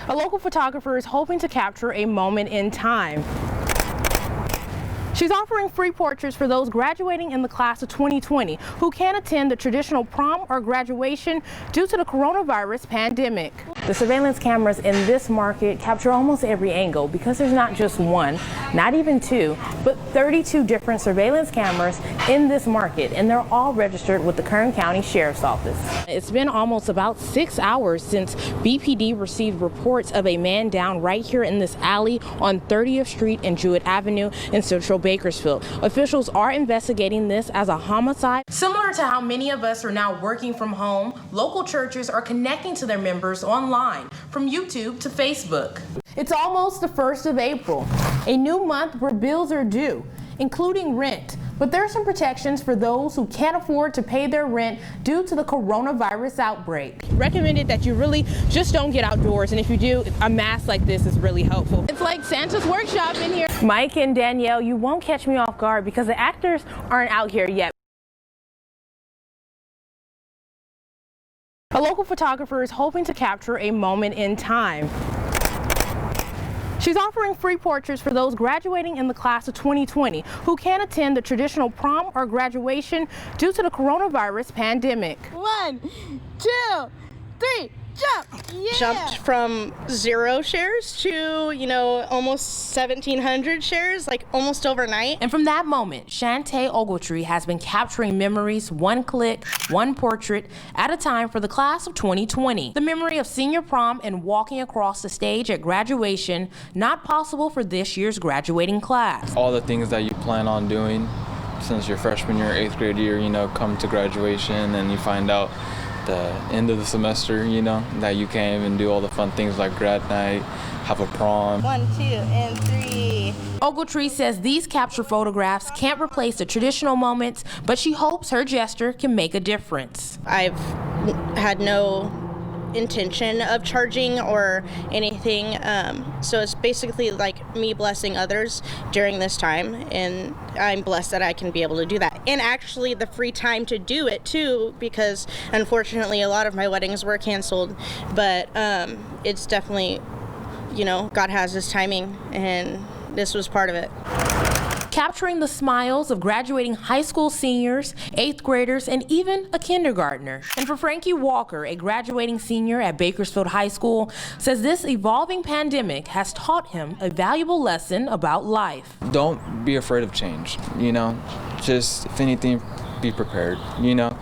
A local photographer is hoping to capture a moment in time. She's offering free portraits for those graduating in the class of 2020 who can't attend the traditional prom or graduation due to the coronavirus pandemic. The surveillance cameras in this market capture almost every angle because there's not just one, not even two, but 32 different surveillance cameras in this market, and they're all registered with the Kern County Sheriff's Office. It's been almost about 6 hours since BPD received reports of a man down right here in this alley on 30th Street and Jewett Avenue in Central Bakersfield. Officials are investigating this as a homicide. Similar to how many of us are now working from home, local churches are connecting to their members online, from YouTube to Facebook. It's almost the 1st of April, a new month where bills are due, including rent. But there are some protections for those who can't afford to pay their rent due to the coronavirus outbreak. Recommended that you really just don't get outdoors, and if you do, a mask like this is really helpful. It's like Santa's workshop in here. Mike and Danielle, you won't catch me off guard because the actors aren't out here yet. A local photographer is hoping to capture a moment in time. She's offering free portraits for those graduating in the class of 2020 who can't attend the traditional prom or graduation due to the coronavirus pandemic. 1, 2, 3, jump! Yeah. Jumped from 0 shares to, almost 1,700 shares, like almost overnight. And from that moment, Shantae Ogletree has been capturing memories, one click, one portrait at a time for the class of 2020. The memory of senior prom and walking across the stage at graduation, not possible for this year's graduating class. All the things that you plan on doing since your freshman year, 8th grade year, come to graduation and you find out the end of the semester, that you can't even do all the fun things like grad night, have a prom. 1, 2, and 3. Ogletree says these capture photographs can't replace the traditional moments, but she hopes her gesture can make a difference. I've had no intention of charging or anything, so it's basically like me blessing others during this time, and I'm blessed that I can be able to do that, and actually the free time to do it too, because unfortunately a lot of my weddings were canceled, but it's definitely, God has his timing, and this was part of it. Capturing the smiles of graduating high school seniors, 8th graders, and even a kindergartner. And for Frankie Walker, a graduating senior at Bakersfield High School, says this evolving pandemic has taught him a valuable lesson about life. Don't be afraid of change, just, if anything, be prepared, A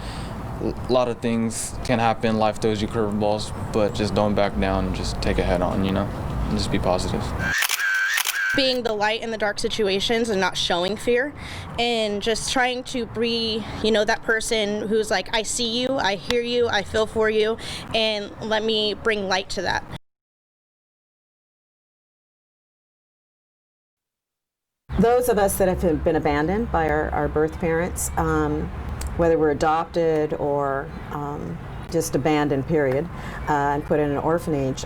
lot of things can happen, life throws you curveballs, but just don't back down and just take it head on, and just be positive. Being the light in the dark situations and not showing fear, and just trying to be, that person who's like, I see you, I hear you, I feel for you, and let me bring light to that. Those of us that have been abandoned by our birth parents, whether we're adopted or just abandoned, period, and put in an orphanage,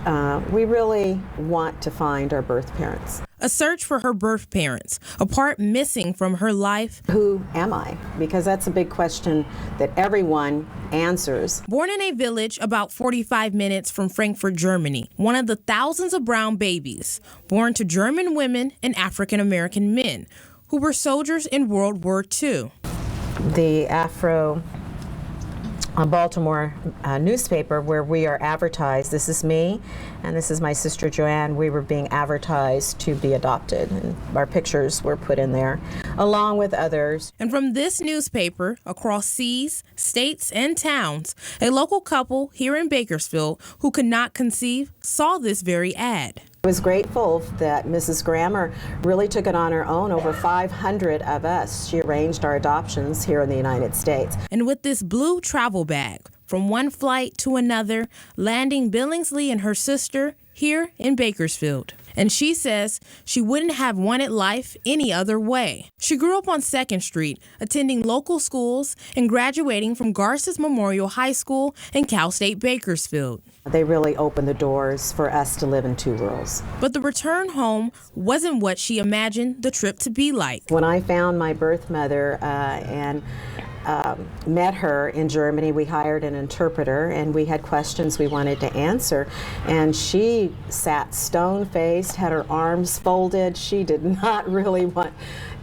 we really want to find our birth parents. A search for her birth parents, a part missing from her life. Who am I? Because that's a big question that everyone answers. Born in a village about 45 minutes from Frankfurt, Germany, one of the thousands of brown babies born to German women and African American men who were soldiers in World War II. The Afro Baltimore newspaper, where we are advertised, this is me and this is my sister Joanne, we were being advertised to be adopted, and our pictures were put in there along with others. And from this newspaper, across seas, states, and towns, a local couple here in Bakersfield who could not conceive saw this very ad. I was grateful that Mrs. Grammer really took it on her own. Over 500 of us. She arranged our adoptions here in the United States. And with this blue travel bag, from one flight to another, landing Billingsley and her sister here in Bakersfield. And she says she wouldn't have wanted life any other way. She grew up on 2nd Street, attending local schools and graduating from Garces Memorial High School and Cal State Bakersfield. They really opened the doors for us to live in two worlds. But the return home wasn't what she imagined the trip to be like. When I found my birth mother and met her in Germany, we hired an interpreter, and we had questions we wanted to answer. And she sat stone-faced, had her arms folded. She did not really want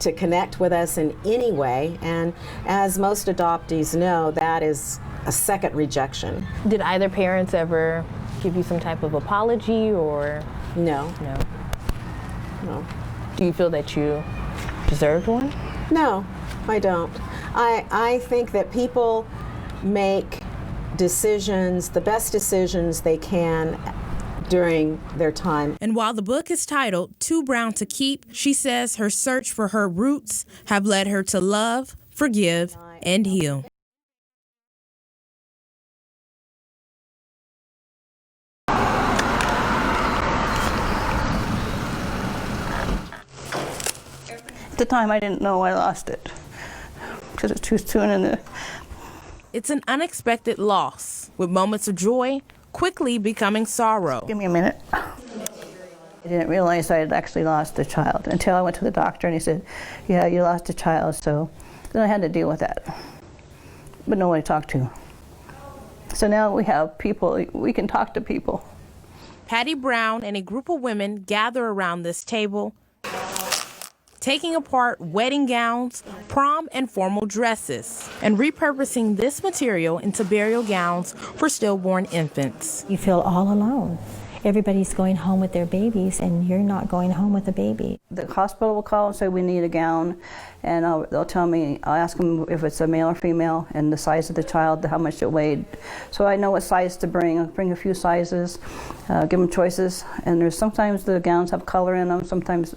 to connect with us in any way. And as most adoptees know, that is a second rejection. Did either parents ever give you some type of apology or? No. No. No. Do you feel that you deserved one? No, I don't. I think that people make decisions, the best decisions they can during their time. And while the book is titled Too Brown to Keep, she says her search for her roots have led her to love, forgive, and heal. At the time, I didn't know I lost it because it's too soon in the... It's an unexpected loss, with moments of joy quickly becoming sorrow. Give me a minute. I didn't realize I had actually lost a child until I went to the doctor and he said, yeah, you lost a child, so then I had to deal with that. But nobody to talk to. So now we have people, we can talk to people. Patty Brown and a group of women gather around this table, taking apart wedding gowns, prom and formal dresses, and repurposing this material into burial gowns for stillborn infants. You feel all alone. Everybody's going home with their babies, and you're not going home with a baby. The hospital will call and say we need a gown, and they'll tell me, I'll ask them if it's a male or female, and the size of the child, how much it weighed. So I know what size to bring. I'll bring a few sizes, give them choices, and there's sometimes the gowns have color in them, sometimes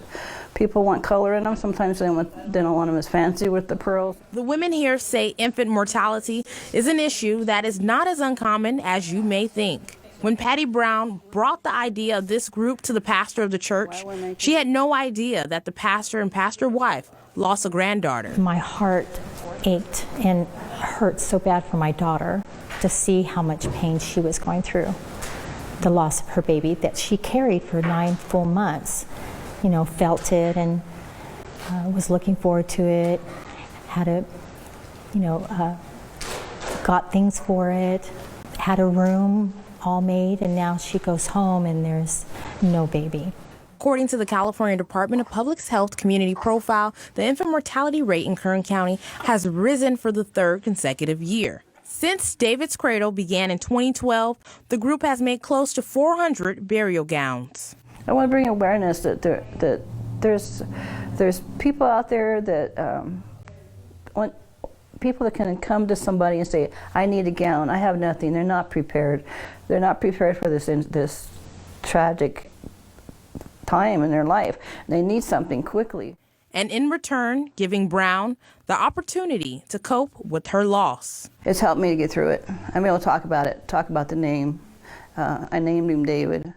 people want color in them, sometimes they don't want them as fancy with the pearls. The women here say infant mortality is an issue that is not as uncommon as you may think. When Patty Brown brought the idea of this group to the pastor of the church, she had no idea that the pastor and pastor wife lost a granddaughter. My heart ached and hurt so bad for my daughter to see how much pain she was going through. The loss of her baby that she carried for 9 full months. You know, felt it and was looking forward to it, had a, got things for it, had a room all made, and now she goes home and there's no baby. According to the California Department of Public Health Community Profile, the infant mortality rate in Kern County has risen for the 3rd consecutive year. Since David's Cradle began in 2012, the group has made close to 400 burial gowns. I want to bring awareness that there's people out there that want people that can come to somebody and say, I need a gown, I have nothing. They're not prepared. They're not prepared for this tragic time in their life. They need something quickly. And in return, giving Brown the opportunity to cope with her loss. It's helped me to get through it. I'm able to talk about it, talk about the name. I named him David.